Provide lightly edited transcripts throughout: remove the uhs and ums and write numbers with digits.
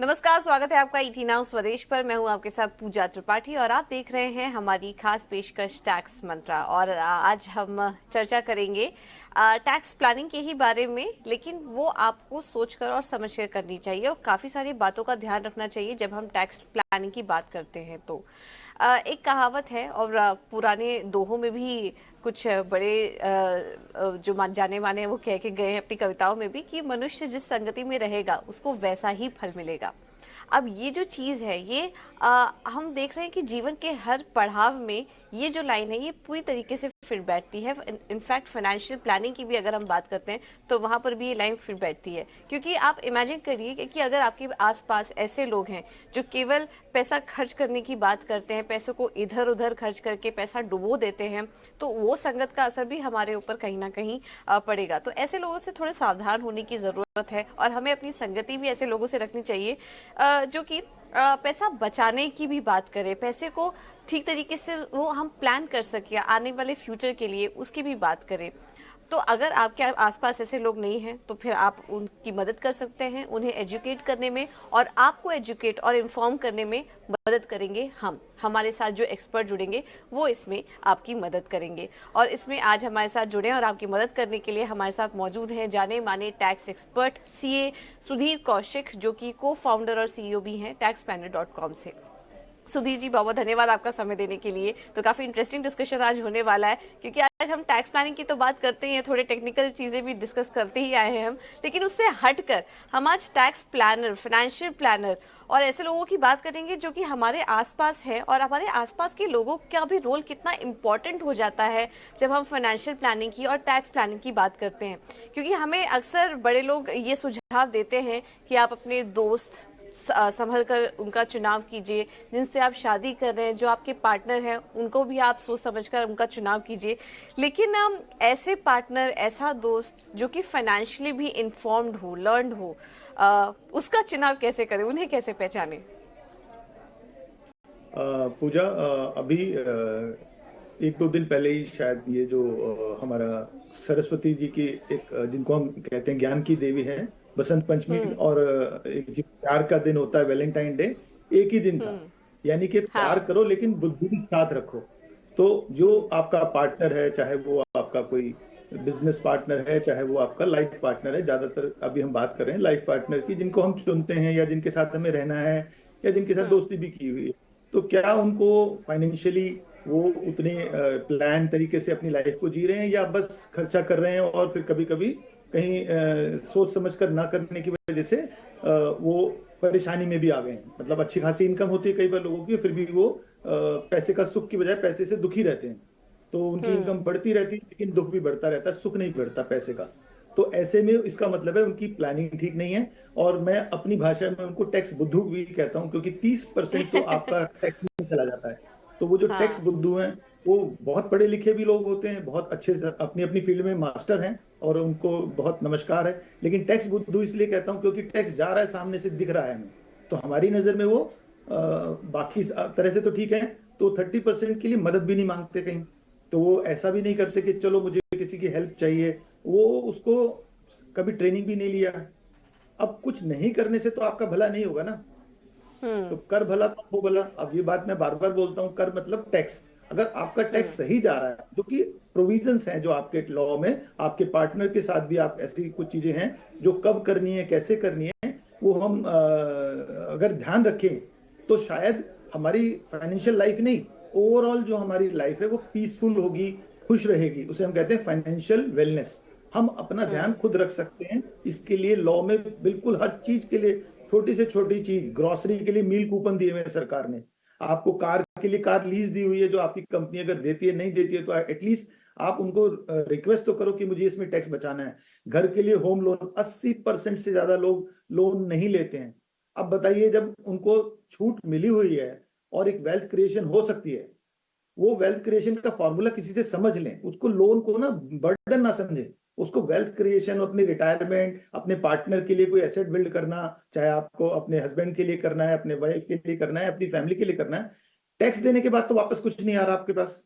नमस्कार, स्वागत है आपका ईटी नाउ स्वदेश पर। मैं हूं आपके साथ पूजा त्रिपाठी और आप देख रहे हैं हमारी खास पेशकश टैक्स मंत्रा। और आज हम चर्चा करेंगे टैक्स प्लानिंग के ही बारे में, लेकिन वो आपको सोचकर और समझकर करनी चाहिए और काफ़ी सारी बातों का ध्यान रखना चाहिए जब हम टैक्स प्लानिंग की बात करते हैं। तो एक कहावत है और पुराने दोहों में भी कुछ बड़े जो जाने माने हैं वो कह के गए हैं अपनी कविताओं में भी कि मनुष्य जिस संगति में रहेगा उसको वैसा ही फल मिलेगा। अब ये जो चीज़ है ये हम देख रहे हैं कि जीवन के हर पड़ाव में ये जो लाइन है ये पूरी तरीके से फिट बैठती है। इनफैक्ट फाइनेंशियल प्लानिंग की भी अगर हम बात करते हैं तो वहाँ पर भी ये लाइन फिट बैठती है, क्योंकि आप इमेजिन करिए कि अगर आपके आसपास ऐसे लोग हैं जो केवल पैसा खर्च करने की बात करते हैं, पैसों को इधर उधर खर्च करके पैसा डुबो देते हैं, तो वो संगत का असर भी हमारे ऊपर कहीं ना कहीं पड़ेगा। तो ऐसे लोगों से थोड़े सावधान होने की ज़रूरत है और हमें अपनी संगति भी ऐसे लोगों से रखनी चाहिए जो कि पैसा बचाने की भी बात करें, पैसे को ठीक तरीके से वो हम प्लान कर सकें आने वाले फ्यूचर के लिए, उसकी भी बात करें। तो अगर आपके आसपास ऐसे लोग नहीं हैं तो फिर आप उनकी मदद कर सकते हैं, उन्हें एजुकेट करने में, और आपको एजुकेट और इन्फॉर्म करने में मदद करेंगे हम। हमारे साथ जो एक्सपर्ट जुड़ेंगे वो इसमें आपकी मदद करेंगे। और इसमें आज हमारे साथ जुड़े और आपकी मदद करने के लिए हमारे साथ मौजूद हैं जाने माने tax expert CA Sudhir Kaushik, जो कि को फाउंडर और सीईओ भी हैं taxpanel.com से। सुधीर जी, बहुत बहुत धन्यवाद आपका समय देने के लिए। तो काफ़ी इंटरेस्टिंग डिस्कशन आज होने वाला है, क्योंकि आज हम टैक्स प्लानिंग की तो बात करते ही हैं, थोड़े टेक्निकल चीज़ें भी डिस्कस करते ही आए हैं हम, लेकिन उससे हटकर हम आज टैक्स प्लानर, फाइनेंशियल प्लानर और ऐसे लोगों की बात करेंगे जो कि हमारे आसपास है, और हमारे आसपास के लोगों का भी रोल कितना इम्पोर्टेंट हो जाता है जब हम फाइनेंशियल प्लानिंग की और टैक्स प्लानिंग की बात करते हैं। क्योंकि हमें अक्सर बड़े लोग ये सुझाव देते हैं कि आप अपने दोस्त संभल कर उनका चुनाव कीजिए, जिनसे आप शादी कर रहे हैं, जो आपके पार्टनर हैं, उनको भी आप सोच समझकर उनका चुनाव कीजिए। लेकिन ऐसे पार्टनर, ऐसा दोस्त जो कि फाइनेंशियली भी इन्फॉर्म्ड हो, लर्नड हो, उसका चुनाव कैसे करें, उन्हें कैसे पहचानें? पूजा, अभी एक दो दिन पहले ही शायद ये जो हमारा सरस्वती जी की एक जिनको हम कहते हैं ज्ञान की देवी है, बसंत पंचमी, और एक जो प्यार का दिन होता है वैलेंटाइन डे, एक ही दिन था। यानी कि प्यार हाँ। करो लेकिन बुद्धि भी साथ रखो। तो जो आपका पार्टनर है, चाहे वो आपका कोई बिजनेस पार्टनर है, चाहे वो आपका लाइफ पार्टनर है, ज्यादातर अभी हम बात कर रहे हैं लाइफ पार्टनर की, जिनको हम चुनते हैं या जिनके साथ हमें रहना है या जिनके साथ दोस्ती भी की हुई है, तो क्या उनको फाइनेंशियली वो उतने प्लान तरीके से अपनी लाइफ को जी रहे हैं, या बस खर्चा कर रहे हैं और फिर कभी कभी कहीं सोच समझ कर ना करने की वजह से वो परेशानी में भी आ गए हैं। मतलब अच्छी खासी इनकम होती है कई बार लोगों की, फिर भी वो पैसे का सुख की बजाय पैसे से दुखी रहते हैं। तो उनकी इनकम बढ़ती रहती है लेकिन दुख भी बढ़ता रहता है, सुख नहीं बढ़ता पैसे का। तो ऐसे में इसका मतलब है उनकी प्लानिंग ठीक नहीं है। और मैं अपनी भाषा में उनको टैक्स बुद्धू भी कहता हूँ, क्योंकि 30% तो आपका टैक्स में चला जाता है। तो वो जो टैक्स हाँ। बुद्धू हैं वो बहुत पढ़े लिखे भी लोग होते हैं, बहुत अच्छे से अपनी अपनी फील्ड में मास्टर हैं, और उनको बहुत नमस्कार है। लेकिन टैक्स बुद्धू इसलिए कहता हूँ क्योंकि टैक्स जा रहा है, सामने से दिख रहा है हमें, तो हमारी नजर में वो बाकी तरह से तो ठीक है, तो 30% के लिए मदद भी नहीं मांगते कहीं। तो वो ऐसा भी नहीं करते कि चलो मुझे किसी की हेल्प चाहिए, वो उसको कभी ट्रेनिंग भी नहीं लिया। अब कुछ नहीं करने से तो आपका भला नहीं होगा ना। तो कर भला तो हो भला। अब ये बात मैं बार बार बोलता हूँ, कर मतलब टैक्स। अगर आपका टैक्स सही जा रहा है, जो कि प्रोविजंस हैं जो आपके लॉ में, आपके पार्टनर के साथ भी आप ऐसी कुछ चीजें हैं जो कब करनी है, कैसे करनी है, वो हम अगर ध्यान रखें, तो शायद हमारी फाइनेंशियल लाइफ नहीं, ओवरऑल जो हमारी लाइफ है वो पीसफुल होगी, खुश रहेगी। उसे हम कहते हैं फाइनेंशियल वेलनेस। हम अपना ध्यान खुद रख सकते हैं। इसके लिए लॉ में बिल्कुल हर चीज के लिए, छोटी से छोटी चीज, ग्रोसरी के लिए मील कूपन दिए हुए हैं सरकार ने, आपको कार के लिए कार लीज दी हुई है, जो आपकी कंपनी अगर देती है, नहीं देती है तो एटलीस्ट आप उनको रिक्वेस्ट तो करो कि मुझे इसमें टैक्स बचाना है। घर के लिए होम लोन 80% से ज्यादा लोग लोन नहीं लेते हैं। अब बताइए, जब उनको छूट मिली हुई है और एक वेल्थ क्रिएशन हो सकती है, वो वेल्थ क्रिएशन का फॉर्मूला किसी से समझ लें, उसको लोन को ना बर्डन ना समझें, उसको वेल्थ क्रिएशन, अपनी रिटायरमेंट, अपने पार्टनर के लिए कोई एसेट बिल्ड करना, चाहे आपको अपने हस्बैंड के लिए करना है, अपने वाइफ के लिए करना है, अपनी फैमिली के लिए करना है, टैक्स देने के बाद तो वापस कुछ नहीं आ रहा आपके पास।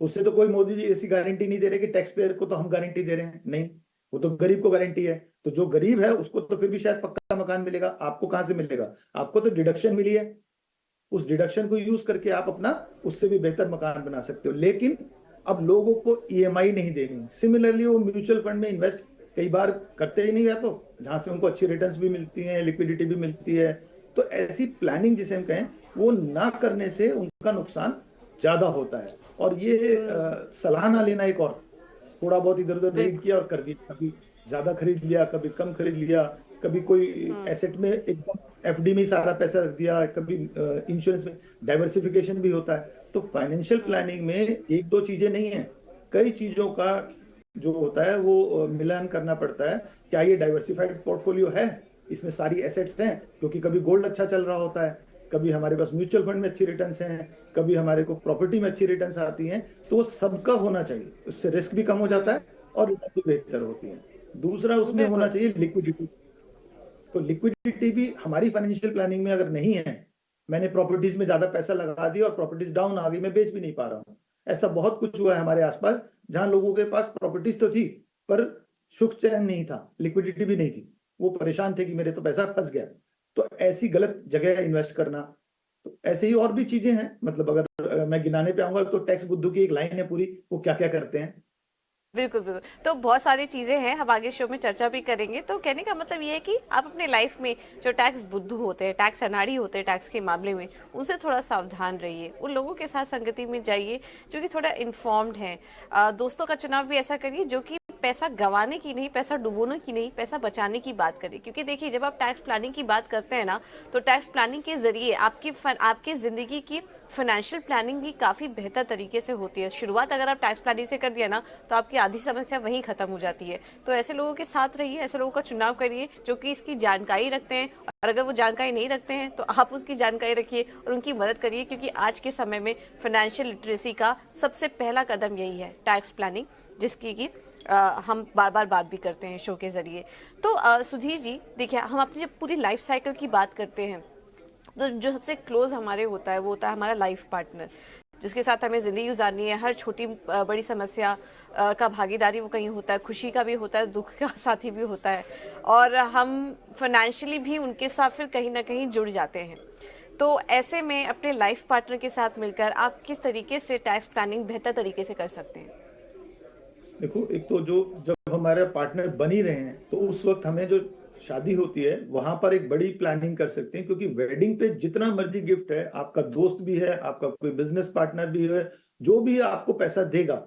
उससे तो कोई मोदी जी ऐसी गारंटी नहीं दे रहे कि टैक्स पेयर को तो हम गारंटी दे रहे हैं, नहीं, वो तो गरीब को गारंटी है। तो जो गरीब है उसको तो फिर भी शायद पक्का मकान मिलेगा, आपको कहाँ से मिलेगा? आपको तो डिडक्शन मिली है, उस डिडक्शन को यूज करके आप अपना उससे भी बेहतर मकान बना सकते हो। लेकिन अब लोगों को ईएमआई नहीं देनी। सिमिलरली वो म्यूचुअल फंड में इन्वेस्ट कई बार करते ही नहीं, या तो जहां से उनको अच्छी रिटर्न्स भी मिलती हैं, लिक्विडिटी भी मिलती है। तो ऐसी प्लानिंग जिसे हम कहें, वो ना करने से उनका नुकसान ज्यादा होता है। और ये सलाह ना लेना एक और, थोड़ा बहुत इधर उधर रीड बिल्कुल। किया और कर दिया, कभी ज्यादा खरीद लिया, कभी कम खरीद लिया, कभी कोई हम्म। एसेट में एकदम एफडी में ही सारा पैसा रख दिया, कभी इंश्योरेंस में। डाइवर्सिफिकेशन भी होता है। तो फाइनेंशियल हम्म। प्लानिंग में एक दो चीजें नहीं है, कई चीजों का जो होता है वो मिलान करना पड़ता है। क्या ये डाइवर्सिफाइड पोर्टफोलियो है, इसमें सारी एसेट्स हैं? क्योंकि कभी गोल्ड अच्छा चल रहा होता है, कभी हमारे पास म्यूचुअल फंड में अच्छी रिटर्न्स हैं, कभी हमारे को प्रॉपर्टी में अच्छी रिटर्न्स आती हैं। तो वो सबका होना चाहिए, उससे रिस्क भी कम हो जाता है और रिटर्न भी बेहतर होती है। दूसरा उसमें होना बिल्कुल। चाहिए लिक्विडिटी। तो लिक्विडिटी भी हमारी फाइनेंशियल प्लानिंग में अगर नहीं है, मैंने प्रॉपर्टीज में ज्यादा पैसा लगा दिया और प्रॉपर्टीज डाउन आ गई, मैं बेच भी नहीं पा रहा हूँ। ऐसा बहुत कुछ हुआ है हमारे आसपास, जहां लोगों के पास प्रॉपर्टीज तो थी पर सुख चैन नहीं था, लिक्विडिटी भी नहीं थी, वो परेशान थे कि मेरे तो पैसा फंस गया। तो ऐसी गलत जगह इन्वेस्ट करना। तो ऐसे ही और भी चीजें हैं, मतलब अगर मैं गिनाने पे आऊंगा तो टैक्स बुद्धू की एक लाइन है पूरी, वो क्या क्या करते हैं। बिल्कुल बिल्कुल। तो बहुत सारी चीजें हैं, हम आगे शो में चर्चा भी करेंगे। तो कहने का मतलब ये है कि आप अपने लाइफ में जो टैक्स बुद्धू होते हैं, टैक्स अनाड़ी होते हैं टैक्स के मामले में, उनसे थोड़ा सावधान रहिए। उन लोगों के साथ संगति में जाइए जो कि थोड़ा इन्फॉर्म्ड हैं। दोस्तों का चुनाव भी ऐसा करिए जो कि पैसा गंवाने की नहीं, पैसा डुबोने की नहीं, पैसा बचाने की बात करें। क्योंकि देखिए, जब आप टैक्स प्लानिंग की बात करते हैं ना, तो टैक्स प्लानिंग के जरिए आपकी जिंदगी की फाइनेंशियल प्लानिंग भी काफी बेहतर तरीके से होती है। शुरुआत अगर आप टैक्स प्लानिंग से कर दिया ना, तो आपकी आधी समस्या वहीं खत्म हो जाती है। तो ऐसे लोगों के साथ रहिए, ऐसे लोगों का चुनाव करिए जो कि इसकी जानकारी रखते हैं। और अगर वो जानकारी नहीं रखते हैं तो आप उसकी जानकारी रखिए और उनकी मदद करिए। क्योंकि आज के समय में फाइनेंशियल लिटरेसी का सबसे पहला कदम यही है, टैक्स प्लानिंग, जिसकी कि हम बार बार बात भी करते हैं शो के जरिए। तो सुधीर जी, देखिए, हम अपनी जब पूरी लाइफ साइकिल की बात करते हैं, तो जो सबसे क्लोज हमारे होता है वो होता है हमारा लाइफ पार्टनर, जिसके साथ हमें ज़िंदगी गुजारनी है। हर छोटी बड़ी समस्या का भागीदारी वो कहीं होता है, खुशी का भी होता है, दुख का साथी भी होता है। और हम फाइनेंशियली भी उनके साथ फिर कहीं ना कहीं जुड़ जाते हैं। तो ऐसे में अपने लाइफ पार्टनर के साथ मिलकर आप किस तरीके से टैक्स प्लानिंग बेहतर तरीके से कर सकते हैं? देखो, एक तो जो जब हमारे पार्टनर बन ही रहे हैं तो उस वक्त हमें जो शादी होती है वहां पर एक बड़ी प्लानिंग कर सकते हैं। क्योंकि वेडिंग पे जितना मर्जी गिफ्ट है, आपका दोस्त भी है, आपका कोई बिजनेस पार्टनर भी है, जो भी आपको पैसा देगा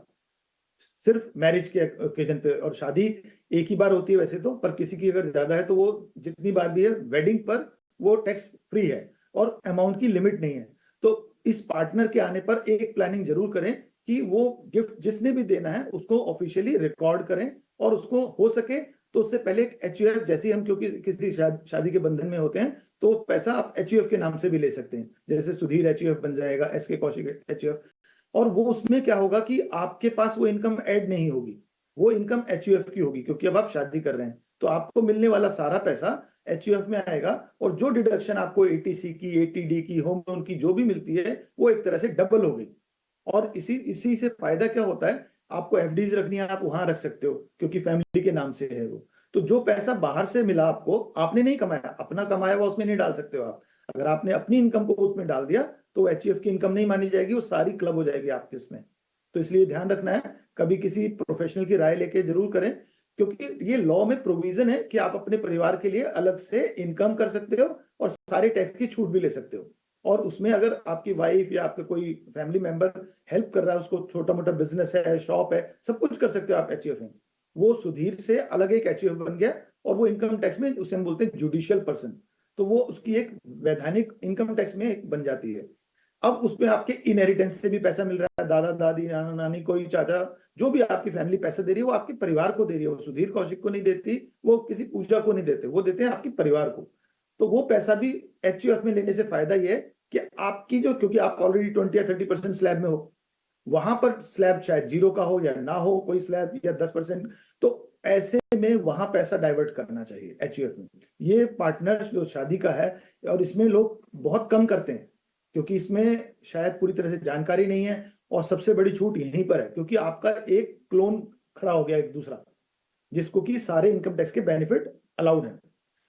सिर्फ मैरिज के ओकेजन पे। और शादी एक ही बार होती है वैसे तो, पर किसी की अगर ज्यादा है तो वो जितनी बार भी है वेडिंग पर वो टैक्स फ्री है और अमाउंट की लिमिट नहीं है। तो इस पार्टनर के आने पर एक प्लानिंग जरूर करें कि वो गिफ्ट जिसने भी देना है उसको ऑफिशियली रिकॉर्ड करें। और उसको हो सके तो उससे पहले एक एचयूएफ, जैसे हम क्योंकि किसी शादी के बंधन में होते हैं तो पैसा आप एचयूएफ के नाम से भी ले सकते हैं। जैसे सुधीर एचयूएफ बन जाएगा, एसके कौशिक एचयूएफ। और वो उसमें क्या होगा कि आपके पास वो इनकम ऐड नहीं होगी, वो इनकम एचयूएफ की होगी, क्योंकि अब आप शादी कर रहे हैं तो आपको मिलने वाला सारा पैसा एचयूएफ में आएगा। और जो डिडक्शन आपको एटीसी की, एटीडी की, होम लोन की जो भी मिलती है, वो एक तरह से डबल हो गई। और इसी इसी से फायदा क्या होता है, आपको एफडीज रखनी है, आप वहां रख सकते हो क्योंकि फैमिली के नाम से है वो। तो जो पैसा बाहर से मिला आपको, आपने नहीं कमाया, अपना कमाया हुआ उसमें नहीं डाल सकते हो आप। अगर आपने अपनी इनकम को उसमें डाल दिया तो एचयूएफ की इनकम नहीं मानी जाएगी, वो सारी क्लब हो जाएगी आपके इसमें। तो इसलिए ध्यान रखना है, कभी किसी प्रोफेशनल की राय लेके जरूर करें। क्योंकि ये लॉ में प्रोविजन है कि आप अपने परिवार के लिए अलग से इनकम कर सकते हो और सारे टैक्स की छूट भी ले सकते हो। और उसमें अगर आपकी वाइफ या आपका कोई फैमिली मेंबर हेल्प कर रहा है, उसको छोटा मोटा बिजनेस है, शॉप है, सब कुछ कर सकते हो आप एचयूएफ में। वो सुधीर से अलग एक एचयूएफ बन गया और वो इनकम टैक्स में, उसे हम बोलते हैं जुडिशियल पर्सन। तो वो उसकी एक वैधानिक इनकम टैक्स में एक बन जाती है। अब उसमें आपके इनहेरिटेंस से भी पैसा मिल रहा है, दादा दादी, नाना नानी, कोई चाचा, जो भी आपकी फैमिली पैसा दे रही है वो आपके परिवार को दे रही है। वो सुधीर कौशिक को नहीं देती, वो किसी पूजा को नहीं देते, वो देते हैं आपके परिवार को। तो वो पैसा भी एचयूएफ में लेने से फायदा ये है कि आपकी जो, क्योंकि आप ऑलरेडी 20 या 30% स्लैब में हो, वहां पर स्लैब शायद जीरो का हो या ना हो, कोई स्लैब या 10%। तो ऐसे में वहां पैसा डाइवर्ट करना चाहिए एचयूएफ में। ये पार्टनर जो शादी का है, और इसमें लोग बहुत कम करते हैं क्योंकि इसमें शायद पूरी तरह से जानकारी नहीं है। और सबसे बड़ी छूट यहीं पर है क्योंकि आपका एक क्लोन खड़ा हो गया, एक दूसरा। जिसको कि सारे इनकम टैक्स के बेनिफिट अलाउड हैं।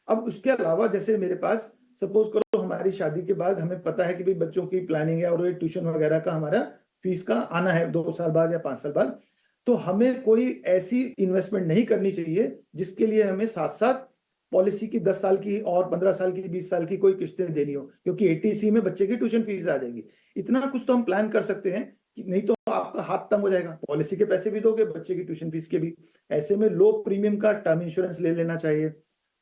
अब उसके अलावा जैसे मेरे पास सपोज करो हमारी शादी के बाद हमें पता है कि भाई बच्चों की प्लानिंग है और ये ट्यूशन वगैरह का हमारा फीस का आना है 2 साल बाद या 5 साल बाद, तो हमें कोई ऐसी इन्वेस्टमेंट नहीं करनी चाहिए जिसके लिए हमें साथ साथ पॉलिसी की 10 साल की और 15 साल की 20 साल की कोई किस्तें देनी हो, क्योंकि एटीसी में बच्चे की ट्यूशन फीस आ जाएगी। इतना कुछ तो हम प्लान कर सकते हैं कि नहीं तो आपका हाथ तंग हो जाएगा, पॉलिसी के पैसे भी दोगे, बच्चे की ट्यूशन फीस के भी। ऐसे में लो प्रीमियम का टर्म इंश्योरेंस ले लेना चाहिए।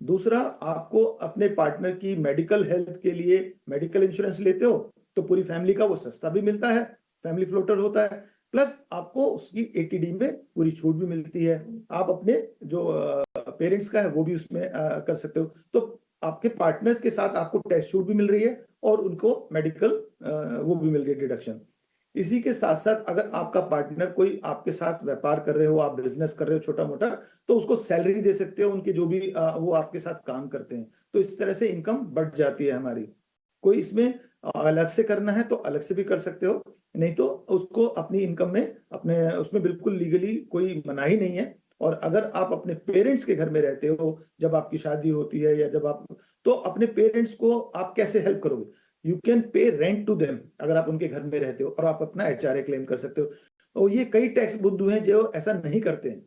दूसरा, आपको अपने पार्टनर की मेडिकल हेल्थ के लिए मेडिकल इंश्योरेंस लेते हो तो पूरी फैमिली का वो सस्ता भी मिलता है, फैमिली फ्लोटर होता है, प्लस आपको उसकी एटीडी में पूरी छूट भी मिलती है। आप अपने जो पेरेंट्स का है वो भी उसमें कर सकते हो। तो आपके पार्टनर्स के साथ आपको टैक्स छूट भी मिल रही है और उनको मेडिकल वो भी मिल रही है, डिडक्शन। इसी के साथ साथ अगर आपका पार्टनर कोई आपके साथ व्यापार कर रहे हो, आप बिजनेस कर रहे हो छोटा मोटा, तो उसको सैलरी दे सकते हो, उनके जो भी वो आपके साथ काम करते हैं। तो इस तरह से इनकम बढ़ जाती है हमारी। कोई इसमें अलग से करना है तो अलग से भी कर सकते हो, नहीं तो उसको अपनी इनकम में अपने उसमें बिल्कुल लीगली कोई मनाही नहीं है। और अगर आप अपने पेरेंट्स के घर में रहते हो, जब आपकी शादी होती है या जब आप, तो अपने पेरेंट्स को आप कैसे हेल्प करोगे? You can pay rent to them, अगर आप उनके घर में रहते हो, और आप अपना एचआरए क्लेम कर सकते हो। और ये कई टैक्स बुद्धू हैं जो ऐसा नहीं करते हैं।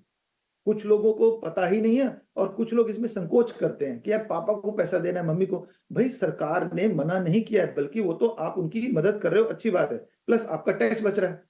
कुछ लोगों को पता ही नहीं है और कुछ लोग इसमें संकोच करते हैं कि यार पापा को पैसा देना है, मम्मी को। भाई सरकार ने मना नहीं किया है, बल्कि वो तो आप उनकी मदद कर रहे हो, अच्छी बात है, प्लस आपका टैक्स बच रहा है।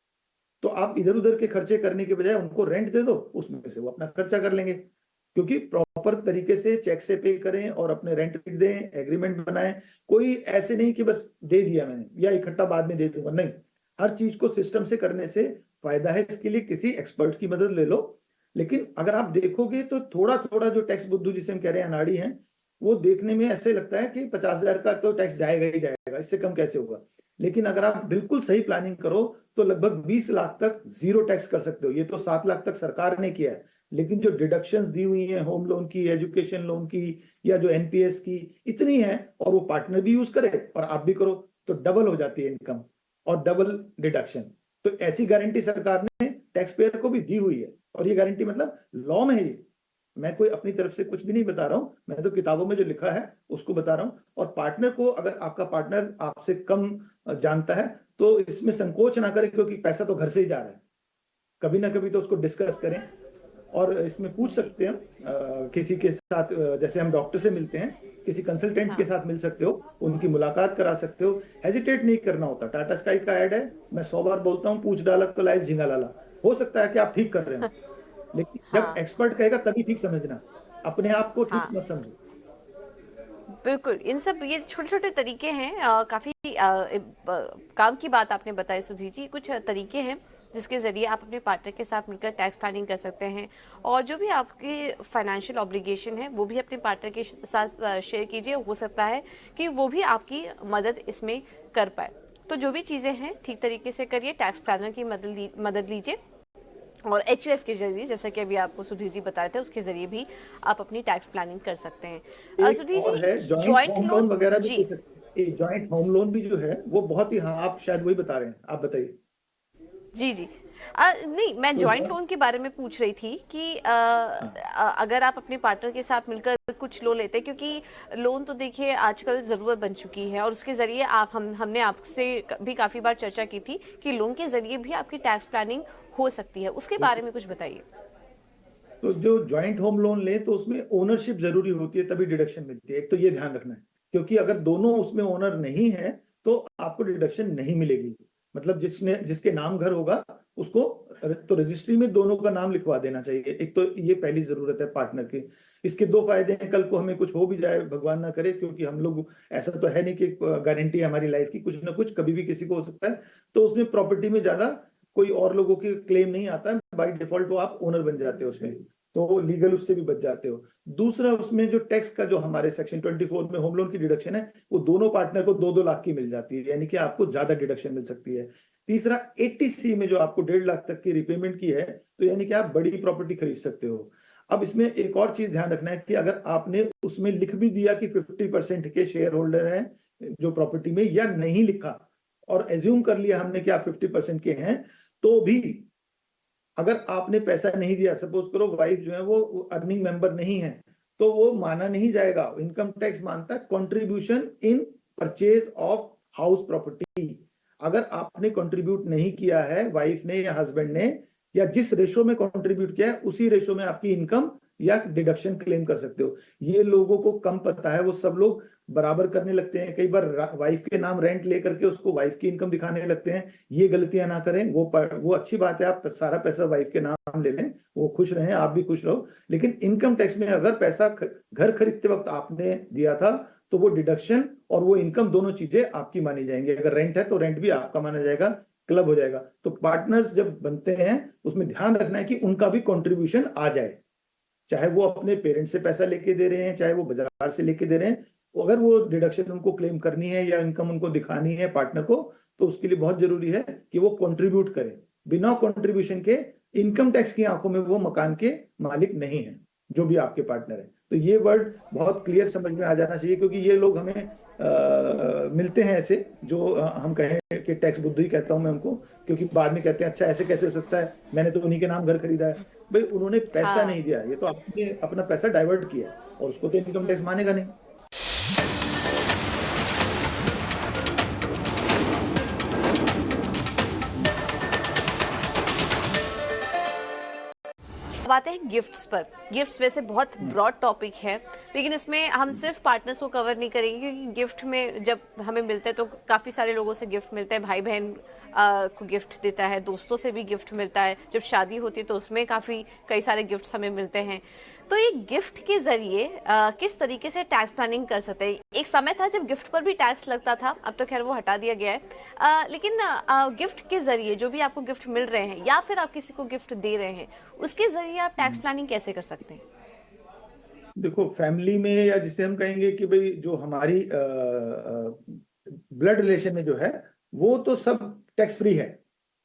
तो आप इधर उधर के खर्चे करने के बजाय उनको रेंट दे दो, उसमें से वो अपना खर्चा कर लेंगे। क्योंकि प्रॉपर तरीके से चेक से पे करें और अपने रेंट दें, एग्रीमेंट बनाएं। कोई ऐसे नहीं कि बस दे दिया मैंने या इकट्ठा बाद में दे दूंगा, नहीं। हर चीज को सिस्टम से करने से फायदा है। इसके लिए किसी एक्सपर्ट की मदद ले लो। लेकिन अगर आप देखोगे तो थोड़ा थोड़ा जो टैक्स बुद्धू जिसे हम कह रहे हैं, अनाड़ी हैं, वो देखने में ऐसे लगता है कि 50,000 का तो टैक्स जाएगा ही जाएगा, इससे कम कैसे होगा। लेकिन अगर आप बिल्कुल सही प्लानिंग करो तो लगभग 20 लाख तक जीरो टैक्स कर सकते हो। ये तो 7 लाख तक सरकार ने किया है, लेकिन जो डिडक्शंस दी हुई हैं होम लोन की, एजुकेशन लोन की, या जो एनपीएस की, इतनी है, और वो पार्टनर भी यूज करे और आप भी करो, तो डबल हो जाती है इनकम और डबल डिडक्शन। तो ऐसी गारंटी सरकार ने टैक्स पेयर को भी दी हुई है, और ये गारंटी मतलब लॉ में है। ये मैं कोई अपनी तरफ से कुछ भी नहीं बता रहा हूं, मैं तो किताबों में जो लिखा है उसको बता रहा हूं। और पार्टनर को, अगर आपका पार्टनर आपसे कम जानता है तो इसमें संकोच ना करें, क्योंकि पैसा तो घर से ही जा रहा है। कभी ना कभी तो उसको डिस्कस करें, और इसमें पूछ जी। सकते हैं किसी के साथ, जैसे हम डॉक्टर से मिलते हैं, किसी कंसल्टेंट के हाँ। साथ मिल सकते हो, उनकी मुलाकात करा सकते हो। हेजिटेट नहीं करना होता। टाटा स्काई का ऐड है, मैं 100 बार बोलता हूँ, पूछ डाला तो लाइव झींगा लाला। हो सकता है कि आप ठीक कर रहे हो, लेकिन जब हाँ। एक्सपर्ट कहेगा तभी ठीक समझना, अपने आप को ठीक हाँ, मत समझो। बिल्कुल। इन सब ये छोटे छोटे तरीके हैं, काफी काम की बात आपने बताई सुधीर जी। कुछ तरीके हैं जिसके जरिए आप अपने पार्टनर के साथ मिलकर टैक्स प्लानिंग कर सकते हैं, और जो भी आपके फाइनेंशियल ऑब्लिगेशन है वो भी अपने पार्टनर के साथ शेयर कीजिए। हो सकता है कि वो भी आपकी मदद इसमें कर पाए। तो जो भी चीज़ें हैं ठीक तरीके से करिए, टैक्स प्लानर की मदद लीजिए, और एचयूएफ के जरिए, जैसा कि अभी आपको सुधीर जी बताए थे, उसके जरिए भी आप अपनी टैक्स प्लानिंग कर सकते हैं। एक सुधीर और जी, है, joint joint home loan loan. वगैरह भी जी ले सकते हैं। जॉइंट होम लोन भी जो है वो बहुत ही, हाँ आप शायद वही बता रहे हैं, आप बताइए। जी जी। नहीं, मैं तो जॉइंट लोन के बारे में पूछ रही थी कि हाँ, अगर आप अपने पार्टनर के साथ मिलकर कुछ लोन लेते हैं, क्योंकि लोन तो देखिए आजकल ज़रूरत बन चुकी है, और उसके ज़रिए आप हमने आपसे भी काफ़ी बार चर्चा की थी कि लोन के ज़रिए भी आपकी टैक्स प्लानिंग हो सकती है। उसके बारे में कुछ बताइए। तो जो ज्वाइंट होम लोन ले तो उसमें ओनरशिप जरूरी होती है, तभी डिडक्शन मिलती है। एक तो ये ध्यान रखना है, क्योंकि अगर दोनों उसमें ओनर नहीं है तो आपको डिडक्शन नहीं मिलेगी। मतलब जिसके नाम घर होगा उसको तो रजिस्ट्री में दोनों का नाम लिखवा देना चाहिए। एक तो ये पहली जरूरत है पार्टनर की। इसके दो फायदे हैं, कल को हमें कुछ हो भी जाए, भगवान ना करे, क्योंकि हम लोग ऐसा तो है नहीं कि गारंटी है हमारी लाइफ की, कुछ ना कुछ कभी भी किसी को हो सकता है। तो उसमें प्रॉपर्टी में ज्यादा कोई और लोगों की क्लेम नहीं आता है, बाई डिफॉल्ट वो आप ओनर बन जाते हो उसमें, तो लीगल उससे भी बच जाते हो। दूसरा, उसमें जो टैक्स का जो हमारे सेक्शन 24 में होम लोन की डिडक्शन है, वो दोनों पार्टनर को 2-2 लाख की मिल जाती है, यानी कि आपको ज्यादा डिडक्शन मिल सकती है। तीसरा, 80C में जो आपको 1.5 लाख तक की रिपेमेंट की है, तो यानी कि आप बड़ी प्रॉपर्टी खरीद सकते हो। अब इसमें एक और चीज ध्यान रखना है कि अगर आपने उसमें लिख भी दिया कि 50% के शेयर होल्डर हैं जो प्रॉपर्टी में, या नहीं लिखा और एज्यूम कर लिया हमने कि आप 50% के हैं, तो भी अगर आपने पैसा नहीं दिया, सपोज करो वाइफ जो है वो अर्निंग मेंबर नहीं है, तो वो माना नहीं जाएगा। इनकम टैक्स मानता है contribution in purchase of house property. अगर आपने कंट्रीब्यूट नहीं किया है, वाइफ ने या हस्बैंड ने, या जिस रेशो में कंट्रीब्यूट किया है उसी रेशो में आपकी इनकम या डिडक्शन क्लेम कर सकते हो। ये लोगों को कम पता है, वो सब लोग बराबर करने लगते हैं। कई बार वाइफ के नाम रेंट लेकर के उसको वाइफ की इनकम दिखाने लगते हैं। ये गलतियां ना करें। वो अच्छी बात है, आप सारा पैसा वाइफ के नाम ले लें, वो खुश रहें, आप भी खुश रहो। लेकिन इनकम टैक्स में अगर पैसा घर खरीदते वक्त आपने दिया था, तो वो डिडक्शन और वो इनकम दोनों चीजें आपकी मानी जाएंगी। अगर रेंट है तो रेंट भी आपका माना जाएगा, क्लब हो जाएगा। तो पार्टनर्स जब बनते हैं उसमें ध्यान रखना है कि उनका भी कंट्रीब्यूशन आ जाए, चाहे वो अपने पेरेंट्स से पैसा लेके दे रहे हैं, चाहे वो बाजार से लेके दे रहे हैं। अगर वो डिडक्शन उनको क्लेम करनी है या इनकम उनको दिखानी है पार्टनर को, तो उसके लिए बहुत जरूरी है कि वो कंट्रीब्यूट करें। बिना कंट्रीब्यूशन के इनकम टैक्स की आंखों में वो मकान के मालिक नहीं है, जो भी आपके पार्टनर है। तो ये वर्ड बहुत क्लियर समझ में आ जाना चाहिए, क्योंकि ये लोग हमें मिलते हैं ऐसे, जो हम कहें कि टैक्स बुद्धू ही कहता हूं मैं उनको, क्योंकि बाद में कहते हैं अच्छा ऐसे कैसे हो सकता है, मैंने तो उन्हीं के नाम घर खरीदा है। भाई उन्होंने पैसा हाँ। नहीं दिया, ये तो आपने अपना पैसा डाइवर्ट किया, और उसको तो इनकम टैक्स मानेगा नहीं। अब आते हैं गिफ्ट्स पर। गिफ्ट्स वैसे बहुत ब्रॉड टॉपिक है, लेकिन इसमें हम सिर्फ पार्टनर्स को कवर नहीं करेंगे, क्योंकि गिफ्ट में जब हमें मिलता है तो काफ़ी सारे लोगों से गिफ्ट मिलता है। भाई बहन को गिफ्ट देता है, दोस्तों से भी गिफ्ट मिलता है, जब शादी होती है तो उसमें कई सारे गिफ्ट्स हमें मिलते हैं। तो ये गिफ्ट के जरिए किस तरीके से टैक्स प्लानिंग कर सकते हैं? एक समय था जब गिफ्ट पर भी टैक्स लगता था, अब तो खैर वो हटा दिया गया है। लेकिन गिफ्ट के जरिए जो भी आपको गिफ्ट मिल रहे हैं या फिर आप किसी को गिफ्ट दे रहे हैं, उसके जरिए आप टैक्स प्लानिंग कैसे कर सकते हैं? देखो, फैमिली में, या जिसे हम कहेंगे कि भाई जो हमारी ब्लड रिलेशन में जो है, वो तो सब टैक्स फ्री है।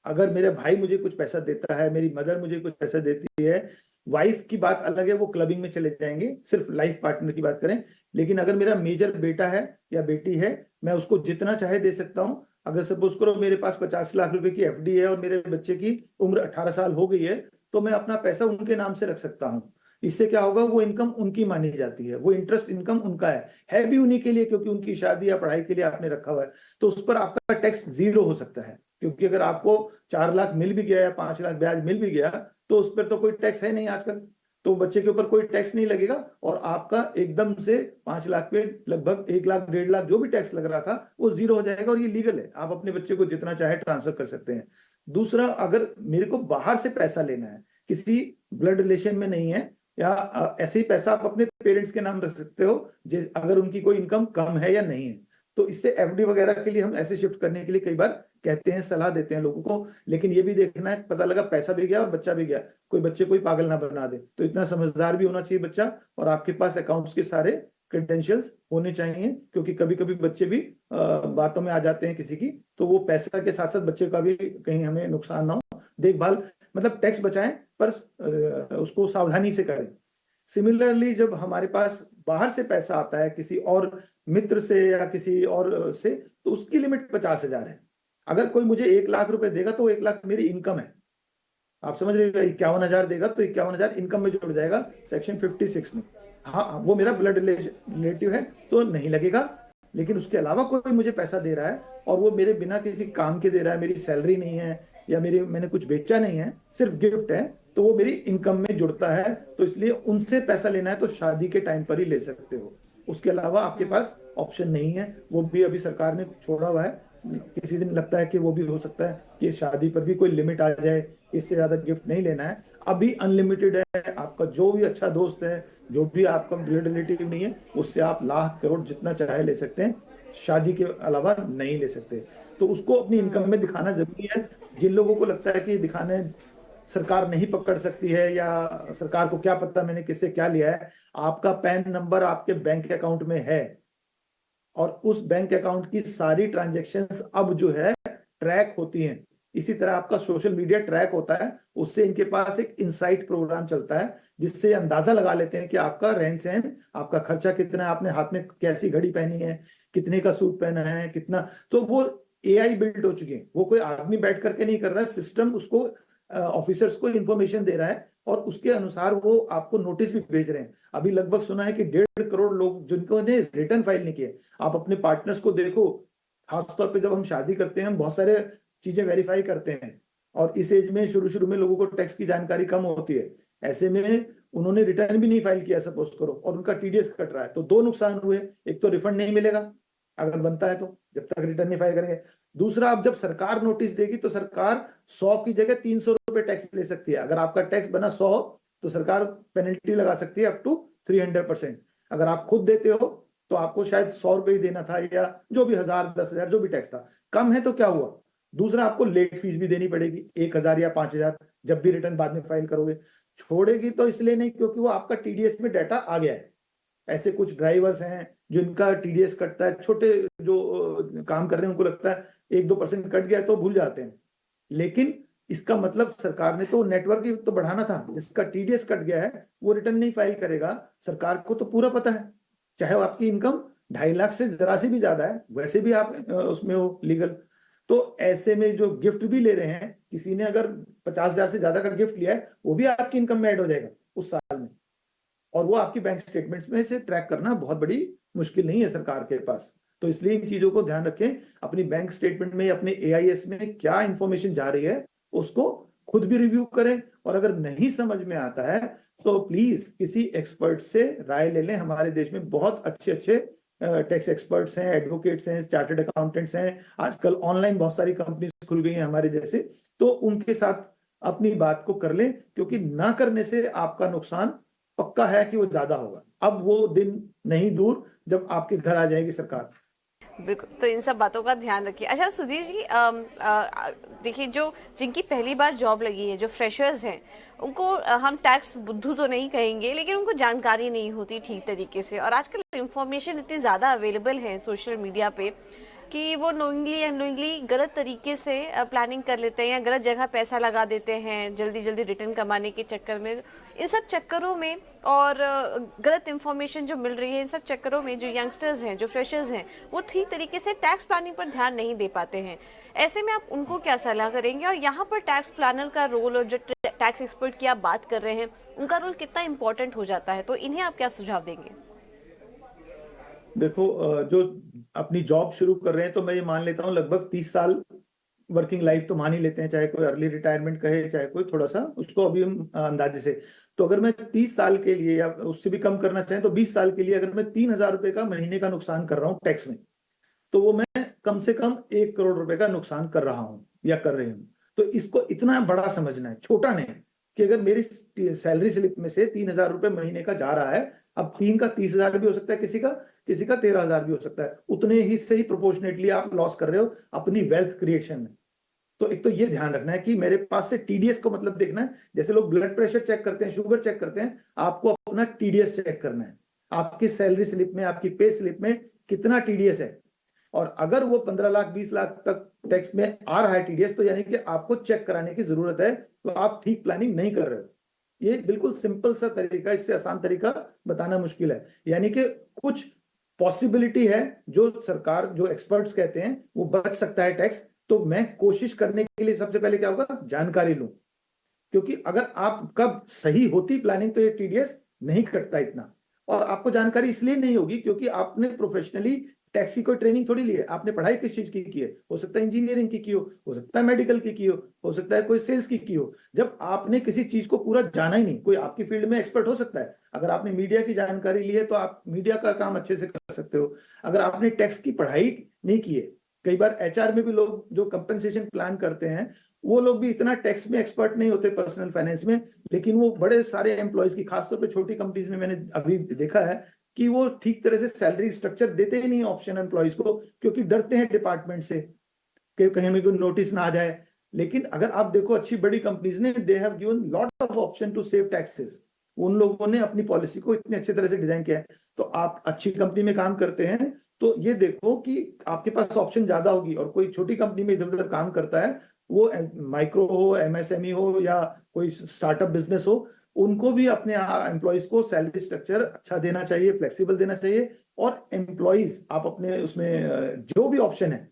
अगर मेरे भाई मुझे कुछ पैसा देता है, मेरी मदर मुझे कुछ पैसा देती है, वाइफ की बात अलग है, वो क्लबिंग में चले जाएंगे, सिर्फ लाइफ पार्टनर की बात करें। लेकिन अगर मेरा मेजर बेटा है या बेटी है, मैं उसको जितना चाहे दे सकता हूं। अगर सपोज करो मेरे पास 50 लाख रुपए की एफडी है और मेरे बच्चे की उम्र 18 साल हो गई है, तो मैं अपना पैसा उनके नाम से रख सकता हूं। इससे क्या होगा, वो इनकम उनकी मानी जाती है, वो इंटरेस्ट इनकम उनका है भी उन्हीं के लिए, क्योंकि उनकी शादी या पढ़ाई के लिए आपने रखा हुआ है। तो उस पर आपका टैक्स 0 हो सकता है, क्योंकि अगर आपको 4 लाख मिल भी गया या 5 लाख ब्याज मिल भी गया, तो उस पर तो कोई टैक्स है नहीं आजकल, तो बच्चे के ऊपर कोई टैक्स नहीं लगेगा। और आपका एकदम से 5 लाख पे लगभग 1 लाख 1.5 लाख जो भी टैक्स लग रहा था वो 0 हो जाएगा, और ये लीगल है। आप अपने बच्चे को जितना चाहे ट्रांसफर कर सकते हैं। दूसरा, अगर मेरे को बाहर से पैसा लेना है, किसी ब्लड रिलेशन में नहीं है, या ऐसे ही पैसा आप अपने पेरेंट्स के नाम रख सकते हो, अगर उनकी कोई इनकम कम है या नहीं है, तो इससे एफडी वगैरह के लिए हम ऐसे शिफ्ट करने के लिए कई बार कहते हैं, सलाह देते हैं लोगों को। लेकिन ये भी देखना है, पता लगा पैसा भी गया और बच्चा भी गया, कोई बच्चे कोई पागल ना बना दे। तो इतना समझदार भी होना चाहिए बच्चा, और आपके पास अकाउंट्स के सारे क्रेडेंशियल्स होने चाहिए, क्योंकि कभी कभी बच्चे भी बातों में आ जाते हैं किसी की, तो वो पैसा के साथ साथ बच्चे का भी कहीं हमें नुकसान ना हो। देखभाल, मतलब टैक्स बचाएं, पर उसको सावधानी से करें। सिमिलरली, जब हमारे पास बाहर से पैसा आता है किसी और मित्र से या किसी और से, तो उसकी लिमिट 50,000 है। अगर कोई मुझे 1 लाख रुपए देगा, तो 1 लाख मेरी इनकम है, आप समझ रहे हो। 51,000 देगा तो 51,000 इनकम में जुड़ जाएगा सेक्शन 56 में। हाँ, वो मेरा ब्लड रिलेटिव है तो नहीं लगेगा। लेकिन उसके अलावा कोई मुझे पैसा दे रहा है और वो मेरे बिना किसी काम के दे रहा है, मेरी सैलरी नहीं है या मैंने कुछ बेचा नहीं है, सिर्फ गिफ्ट है, तो वो मेरी इनकम में जुड़ता है। तो इसलिए उनसे पैसा लेना है तो शादी के टाइम पर ही ले सकते हो, उसके अलावा आपके पास ऑप्शन नहीं है। वो भी अभी सरकार ने छोड़ा हुआ है। किसी दिन लगता है कि वो भी हो सकता है कि शादी पर भी कोई लिमिट आ जाए, इससे ज्यादा गिफ्ट नहीं लेना है। अभी अनलिमिटेड है, आपका जो भी अच्छा दोस्त है, जो भी आपका ब्लड रिलेटिव नहीं है, उससे आप लाख करोड़ जितना चाहे ले सकते हैं, शादी के अलावा नहीं ले सकते। तो उसको अपनी इनकम में दिखाना जरूरी है। जिन लोगों को लगता है कि दिखाने सरकार नहीं पकड़ सकती है, या सरकार को क्या पता मैंने किससे क्या लिया है, आपका पैन नंबर आपके बैंक अकाउंट में है, और उस बैंक अकाउंट की सारी ट्रांजैक्शंस अब जो है ट्रैक होती हैं। इसी तरह आपका सोशल मीडिया ट्रैक होता है, उससे इनके पास एक इनसाइट प्रोग्राम चलता है, जिससे अंदाजा लगा लेते हैं कि आपका रहन सहन, आपका खर्चा कितना है, आपने हाथ में कैसी घड़ी पहनी है, कितने का सूट पहना है, कितना। तो वो एआई बिल्ड हो चुकी है, वो कोई आदमी बैठ करके नहीं कर रहा है, सिस्टम उसको ऑफिसर्स को इन्फॉर्मेशन दे रहा है और उसके अनुसार वो आपको नोटिस भी भेज रहे हैं। अभी लगभग सुना है कि 1.5 करोड़ लोग जिनको ने रिटर्न फाइल नहीं किए। आप अपने पार्टनर्स को देखो, खासतौर पे जब हम शादी करते हैं हम बहुत सारे चीजें वेरीफाई करते हैं और इस एज में शुरू शुरू में लोगों को टैक्स की जानकारी कम होती है। ऐसे में उन्होंने रिटर्न भी नहीं फाइल किया सपोज करो और उनका टीडीएस कट रहा है, तो दो नुकसान हुए। एक तो रिफंड नहीं मिलेगा अगर बनता है तो, जब तक रिटर्न नहीं फाइल करेंगे। दूसरा, अब जब सरकार नोटिस देगी तो सरकार 100 की जगह 300 रुपए टैक्स ले सकती है। अगर आपका टैक्स बना 100 तो सरकार पेनल्टी लगा सकती है अप टू 300%। अगर आप खुद देते हो तो आपको शायद 100 रुपए ही देना था, या जो भी 1000 10,000 जो भी टैक्स था। कम है तो क्या हुआ, दूसरा आपको लेट फीस भी देनी पड़ेगी 1000 या 5000 जब भी रिटर्न बाद में फाइल करोगे। छोड़ेगी तो इसलिए नहीं क्योंकि वो आपका टीडीएस में डाटा आ गया है। ऐसे कुछ ड्राइवर्स हैं जिनका टीडीएस कटता है, छोटे जो काम कर रहे हैं उनको लगता है 1-2% कट गया तो भूल जाते हैं। लेकिन इसका मतलब सरकार ने तो नेटवर्क ही तो बढ़ाना था। जिसका टीडीएस कट गया है वो रिटर्न नहीं फाइल करेगा, सरकार को तो पूरा पता है, चाहे वो आपकी इनकम 2.5 लाख से जरा सी भी ज्यादा है, वैसे भी आप उसमें हो लीगल। तो ऐसे में जो गिफ्ट भी ले रहे हैं, किसी ने अगर 50,000 से ज्यादा का गिफ्ट लिया है वो भी आपकी इनकम में ऐड हो जाएगा उस साल में, और वो आपकी बैंक स्टेटमेंट्स में से ट्रैक करना बहुत बड़ी मुश्किल नहीं है सरकार के पास। तो इसलिए इन चीजों को ध्यान रखें, अपनी बैंक स्टेटमेंट में अपने एआईएस में क्या इंफॉर्मेशन जा रही है उसको खुद भी रिव्यू करें, और अगर नहीं समझ में आता है तो प्लीज किसी एक्सपर्ट से राय ले लें। हमारे देश में बहुत अच्छे अच्छे टैक्स एक्सपर्ट्स हैं, एडवोकेट्स हैं, चार्टर्ड अकाउंटेंट्स हैं। आजकल ऑनलाइन बहुत सारी कंपनीज खुल गई हैं हमारे जैसे, तो उनके साथ अपनी बात को कर लें, क्योंकि ना करने से आपका नुकसान पक्का है कि वो ज्यादा होगा। अब वो दिन नहीं दूर जब आपके घर आ जाएगी सरकार। बिल्कुल, तो इन सब बातों का ध्यान रखिए। अच्छा सुधीर जी, देखिए जो जिनकी पहली बार जॉब लगी है, जो फ्रेशर्स हैं, उनको हम टैक्स बुद्धू तो नहीं कहेंगे, लेकिन उनको जानकारी नहीं होती ठीक तरीके से, और आजकल इंफॉर्मेशन इतनी ज़्यादा अवेलेबल है सोशल मीडिया पे कि वो नोइंगली अनोइंगली गलत तरीके से प्लानिंग कर लेते हैं या गलत जगह पैसा लगा देते हैं जल्दी जल्दी रिटर्न कमाने के चक्कर में। इन सब चक्करों में और गलत इन्फॉर्मेशन जो मिल रही है, इन सब चक्करों में जो यंगस्टर्स हैं, जो फ्रेशर्स हैं, वो ठीक तरीके से टैक्स प्लानिंग पर ध्यान नहीं दे पाते हैं। ऐसे में आप उनको क्या सलाह करेंगे, और यहाँ पर टैक्स प्लानर का रोल और जो टैक्स एक्सपर्ट की आप बात कर रहे हैं उनका रोल कितना इंपॉर्टेंट हो जाता है, तो इन्हें आप क्या सुझाव देंगे? देखो, जो अपनी जॉब शुरू कर रहे हैं तो मैं ये मान लेता हूँ लगभग 30 साल वर्किंग लाइफ तो मान ही लेते हैं, चाहे कोई अर्ली रिटायरमेंट कहे चाहे कोई थोड़ा सा उसको अभी हम अंदाजे से। तो अगर मैं 30 साल के लिए या उससे भी कम करना चाहें तो 20 साल के लिए अगर मैं 3,000 रुपए का महीने का नुकसान कर रहा हूँ टैक्स में, तो वो मैं कम से कम 1 करोड़ रुपए का नुकसान कर रहा हूँ या कर रही हूँ। तो इसको इतना बड़ा समझना है, छोटा नहीं, कि अगर मेरी सैलरी स्लिप में से 3,000 रुपए महीने का जा रहा है, अब 3 का 30,000 भी हो सकता है, किसी का 13,000 भी हो सकता है, उतने ही से ही प्रोपोर्शनेटली आप लॉस कर रहे हो अपनी वेल्थ क्रिएशन में। तो एक तो ये ध्यान रखना है कि मेरे पास से टीडीएस को मतलब देखना है, जैसे लोग ब्लड प्रेशर चेक करते हैं, शुगर चेक करते हैं, आपको अपना टीडीएस चेक करना है। आपकी सैलरी स्लिप में, आपकी पे स्लिप में कितना टीडीएस है, और अगर वो 15 लाख 20 लाख तक टैक्स में आ रहा है टीडीएस, तो यानी कि आपको चेक कराने की जरूरत है, तो आप ठीक प्लानिंग नहीं कर रहे हो। ये बिल्कुल सिंपल सा तरीका, इससे आसान तरीका बताना मुश्किल है। यानी कि कुछ पॉसिबिलिटी है जो सरकार, जो एक्सपर्ट्स कहते हैं वो बच सकता है टैक्स, तो मैं कोशिश करने के लिए सबसे पहले क्या होगा, जानकारी लूं। क्योंकि अगर आप कब सही होती प्लानिंग तो ये टीडीएस नहीं कटता इतना। और आपको जानकारी इसलिए नहीं होगी क्योंकि आपने प्रोफेशनली टैक्स की कोई ट्रेनिंग थोड़ी ली है। आपने पढ़ाई किस चीज की है, हो सकता है इंजीनियरिंग की हो सकता है मेडिकल की हो सकता है कोई सेल्स की हो। जब आपने किसी चीज को पूरा जाना ही नहीं, कोई आपकी फील्ड में एक्सपर्ट हो सकता है, अगर आपने मीडिया की जानकारी ली है तो आप मीडिया का काम अच्छे से कर सकते हो। अगर आपने टैक्स की पढ़ाई नहीं की है, कई बार एचआर में भी लोग जो कंपनसेशन प्लान करते हैं वो लोग भी इतना टैक्स में एक्सपर्ट नहीं होते, पर्सनल फाइनेंस में, लेकिन वो बड़े सारे एम्प्लॉयज की, खासतौर पे छोटी कंपनीज में मैंने अभी देखा है कि वो ठीक तरह से सैलरी स्ट्रक्चर देते ही नहीं ऑप्शन एम्प्लॉयज को, क्योंकि डरते हैं डिपार्टमेंट से कि कहीं हमें कोई नोटिस ना आ जाए। लेकिन अगर आप देखो अच्छी बड़ी कंपनीज ने, they have given lot of option to save taxes. उन लोगों ने अपनी पॉलिसी को इतने अच्छे तरह से डिजाइन किया है। तो आप अच्छी कंपनी में काम करते हैं तो ये देखो कि आपके पास ऑप्शन ज्यादा होगी, और कोई छोटी कंपनी में इधर उधर काम करता है, वो माइक्रो हो, एमएसएमई हो या कोई स्टार्टअप बिजनेस हो, उनको भी अपने एम्प्लॉयज को सैलरी स्ट्रक्चर अच्छा देना चाहिए, फ्लेक्सिबल देना चाहिए। और एम्प्लॉयज आप अपने उसमें जो भी ऑप्शन है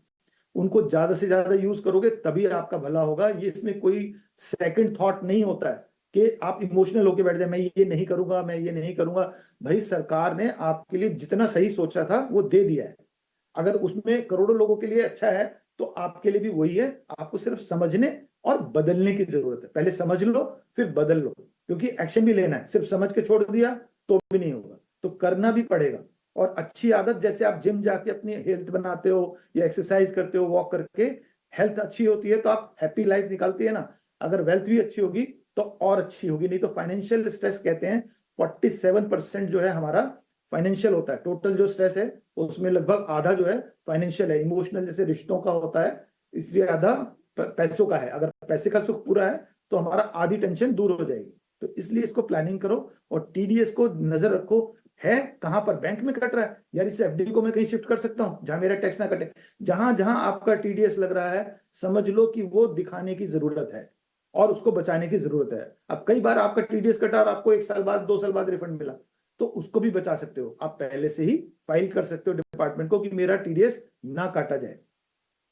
उनको ज्यादा से ज्यादा यूज करोगे तभी आपका भला होगा। ये इसमें कोई सेकंड थॉट नहीं होता है कि आप इमोशनल होके बैठ जाए, मैं ये नहीं करूंगा, मैं ये नहीं करूंगा। भाई सरकार ने आपके लिए जितना सही सोचा था वो दे दिया है। अगर उसमें करोड़ों लोगों के लिए अच्छा है तो आपके लिए भी वही है। आपको सिर्फ समझने और बदलने की जरूरत है। पहले समझ लो फिर बदल लो, क्योंकि एक्शन भी लेना है। सिर्फ समझ के छोड़ दिया तो भी नहीं होगा, तो करना भी पड़ेगा। और अच्छी आदत, जैसे आप जिम जाके अपनी हेल्थ बनाते हो या एक्सरसाइज करते हो, वॉक करके हेल्थ अच्छी होती है तो आप हैप्पी लाइफ निकालती है ना। अगर वेल्थ भी अच्छी होगी तो और अच्छी होगी। नहीं तो फाइनेंशियल स्ट्रेस कहते हैं 47% जो है हमारा फाइनेंशियल होता है। टोटल जो स्ट्रेस है उसमें लगभग आधा जो है फाइनेंशियल है, इमोशनल जैसे रिश्तों का होता है, इसलिए आधा पैसों का है। अगर पैसे का सुख पूरा है तो हमारा आधी टेंशन दूर हो जाएगी। तो इसलिए इसको प्लानिंग करो और टीडीएस को नजर रखो, है कहां पर बैंक में कट रहा है, यार इस एफडी को मैं कहीं शिफ्ट कर सकता हूं जहां मेरा टैक्स ना कटे। जहां जहां आपका टीडीएस लग रहा है समझ लो कि वो दिखाने की जरूरत है और उसको बचाने की जरूरत है। अब कई बार आपका टीडीएस कटा और आपको 1 साल बाद 2 साल बाद रिफंड मिला, तो उसको भी बचा सकते हो। आप पहले से ही फाइल कर सकते हो डिपार्टमेंट को कि मेरा टीडीएस ना काटा जाए।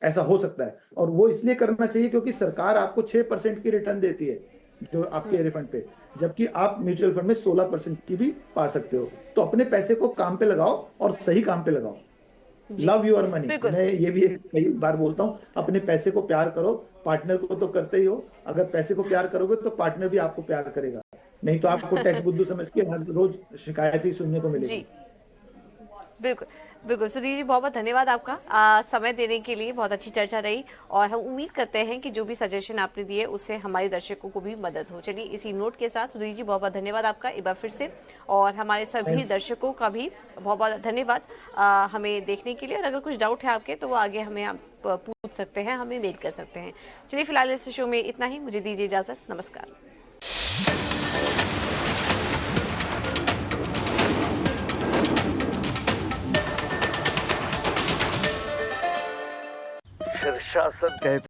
ऐसा हो सकता है और वो इसलिए करना चाहिए क्योंकि सरकार आपको 6% की रिटर्न देती है जो आपके रिफंड पे, जबकि आप म्यूचुअल फंड में 16% की भी पा सकते हो। तो अपने पैसे को काम पे लगाओ और सही काम पे लगाओ। लव योर मनी, मैं ये भी कई बार बोलता हूँ, अपने पैसे को प्यार करो। पार्टनर को तो करते ही हो, अगर पैसे को प्यार करोगे तो पार्टनर भी आपको प्यार करेगा। नहीं तो आपको टैक्स बुद्धू समझ के हर रोज शिकायत ही सुनने को मिलेगी। बिल्कुल बिल्कुल। सुधीर जी बहुत बहुत धन्यवाद आपका समय देने के लिए। बहुत अच्छी चर्चा रही और हम उम्मीद करते हैं कि जो भी सजेशन आपने दिए उससे हमारे दर्शकों को भी मदद हो। चलिए इसी नोट के साथ सुधीर जी बहुत बहुत धन्यवाद आपका एक बार फिर से, और हमारे सभी दर्शकों का भी बहुत बहुत धन्यवाद हमें देखने के लिए। और अगर कुछ डाउट है आपके तो वो आगे हमें आप पूछ सकते हैं, हमें मेल कर सकते हैं। चलिए फिलहाल इस शो में इतना ही, मुझे दीजिए इजाजत, नमस्कार। शीर्षासन कहते